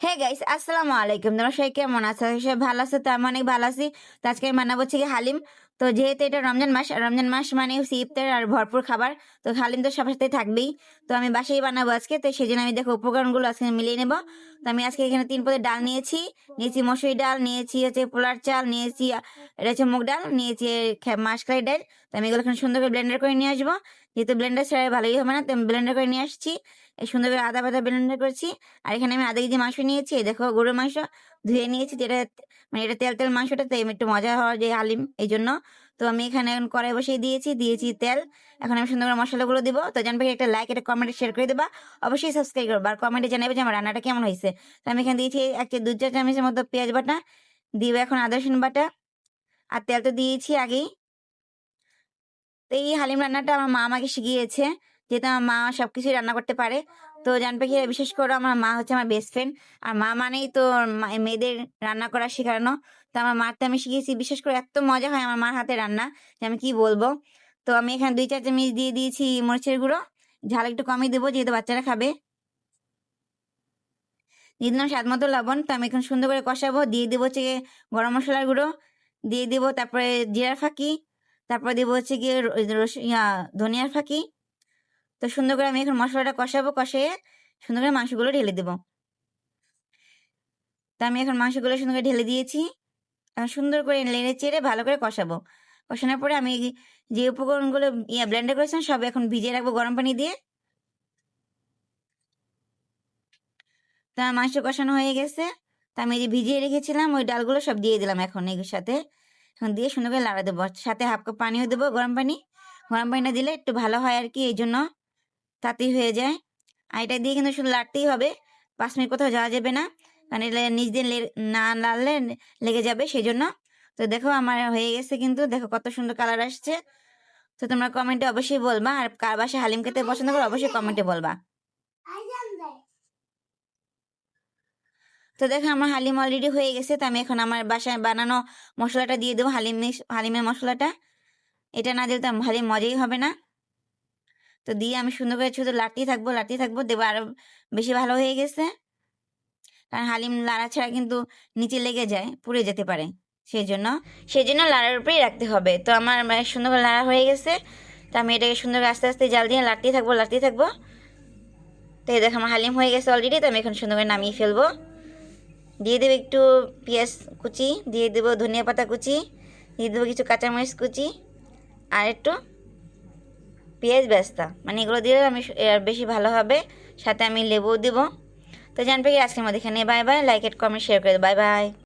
Hey guys, আসসালামু আলাইকুম। তোমরা সবাই কেমন আছো? সবাই ভালো আছো? তো আমি অনেক ভালো আছি। তো আজকে আমি বানাবো হচ্ছে কি হালিম। তো যেহেতু এটা রমজান মাস, আর রমজান মাস মানে হচ্ছে ইফতার আর ভরপুর খাবার। তো হালিম তো সবার সাথেই থাকবেই। তো আমি বাসায় বানাবো আজকে। তো সেজন্য আমি দেখো উপকরণগুলো আজকে মিলিয়ে নেব। তো আমি আজকে এখানে ৩ পদের ডাল নিয়েছি। নিয়েছি মসুরি ডাল, নিয়েছি হচ্ছে পোলার চাল, নিয়েছি এটা হচ্ছে মুগ ডাল, নিয়েছি মাসকলাই ডাল। তো আমি এগুলো এখানে সুন্দর করে ব্লেন্ডার করে নিয়ে আসবো। যেহেতু ব্লেন্ডার ছাড়া ভালোই হবে না, তো আমি ব্লেন্ডার করে নিয়ে আসছি। এই সুন্দর করে আদা বাদা ব্লেন্ডার করেছি। আর এখানে আমি আধা কেজি মাংস নিয়েছি। এই দেখো গরুর মাংস ধুয়ে নিয়েছি, যেটা মানে এটা তেল তেল মাংসটা, তো একটু মজা হওয়ার যে হালিম এই জন্য। তো আমি এখানে এখন কড়াই বসিয়ে দিয়েছি তেল। এখন আমি সুন্দর করে মশলাগুলো দিব। তো জানবে একটা লাইক, একটা কমেন্ট, শেয়ার করে দেবা। অবশ্যই সাবস্ক্রাইব করবা আর কমেন্টে জানাবে যে আমার রান্নাটা কেমন হয়েছে। তো আমি এখানে দিয়েছি দু চার চামচের মতো পেঁয়াজ বাটা দিব, এখন আদা রসুন বাটা, আর তেল তো দিয়েছি আগেই। তো এই হালিম রান্নাটা আমার মা আমাকে শিখিয়েছে, যেহেতু আমার মা সবকিছুই রান্না করতে পারে। তো জানবে কি, বিশেষ করে আমার মা হচ্ছে আমার বেস্ট ফ্রেন্ড। আর মা মানেই তো মেয়েদের রান্না করা শেখানো। তো আমার মারতে আমি শিখেছি, বিশেষ করে এত মজা হয় আমার মার হাতে রান্না যে আমি কি বলবো। তো আমি এখানে ২ ৪ চামচ দিয়ে দিয়েছি মরিচের গুঁড়ো। ঝাল একটু কমই দেবো, যেহেতু বাচ্চারা খাবে। দিয়ে দিলাম স্বাদ মতো লবণ। তো আমি এখন সুন্দর করে কষাবো। দিয়ে দেবো হচ্ছে গিয়ে গরম মশলার গুঁড়ো, দিয়ে দিব তারপরে জিরার ফাঁকি, তারপরে দিব হচ্ছে গিয়ে ধনিয়ার ফাঁকি। তো সুন্দর করে আমি এখন মশলাটা কষাবো, কষিয়ে সুন্দর করে মাংসগুলো ঢেলে দেবো। তো আমি এখন মাংসগুলো সুন্দর করে ঢেলে দিয়েছি। এখন সুন্দর করে নেড়ে চেড়ে ভালো করে কষাবো। কষানোর পরে আমি যে উপকরণগুলো ব্লেন্ডার করেছিলাম সব এখন ভিজিয়ে রাখবো গরম পানি দিয়ে। তো আমার মাংস কষানো হয়ে গেছে। তো আমি যে ভিজিয়ে রেখেছিলাম ওই ডালগুলো সব দিয়ে দিলাম এখন এগুলোর সাথে। এখন দিয়ে সুন্দর করে লাড়া দেবো, সাথে হাফ কাপ পানিও দেবো, গরম পানি। গরম পানিটা দিলে একটু ভালো হয় আর কি, এই জন্য তাড়াতাড়ি হয়ে যায়। আর এটা দিয়ে কিন্তু শুধু লাড়তেই হবে, ৫ মিনিট কোথাও যাওয়া যাবে না, কারণ এটা নিচ দিয়ে না লাড়লে লেগে যাবে সেই জন্য। তো দেখো আমার হয়ে গেছে, কিন্তু দেখো কত সুন্দর কালার আসছে। তো তোমরা কমেন্টে অবশ্যই বলবা, আর কার বাসায় হালিম খেতে পছন্দ করো অবশ্যই কমেন্টে বলবা। তো দেখো আমার হালিম অলরেডি হয়ে গেছে। তো আমি এখন আমার বাসায় বানানো মশলাটা দিয়ে দেবো, হালিমের মশলাটা। এটা না দিলে তো হালিম মজাই হবে না। তো দিয়ে আমি সুন্দর করে শুধু লাড়তেই থাকবো, দেবো আরো বেশি ভালো হয়ে গেছে। কারণ হালিম লাড়া ছাড়া কিন্তু নিচে লেগে যায়, পুড়ে যেতে পারে, সেই জন্য লাড়ার উপরেই রাখতে হবে। তো আমার সুন্দর করে লাড়া হয়ে গেছে। তো আমি এটাকে সুন্দর করে আস্তে আস্তে জাল দিয়ে লাড়তেই থাকবো। তো এই দেখো আমার হালিম হয়ে গেছে অলরেডি। তো আমি এখন সুন্দর করে নামিয়ে ফেলবো। দিয়ে দেবো একটু পেঁয়াজ কুচি, দিয়ে দেবো ধনিয়া পাতা কুচি, দিয়ে দেবো কিছু কাঁচামরিচ কুচি, আর একটু পেঁয়াজ বেস্তা, মানে এগুলো দিলে আমি আর বেশি ভালো হবে। সাথে আমি লেবু দেবো। তো জানবে কি, আজকের মধ্যে এখানে bye bye. Like, comment, share করে দেবো। Bye bye.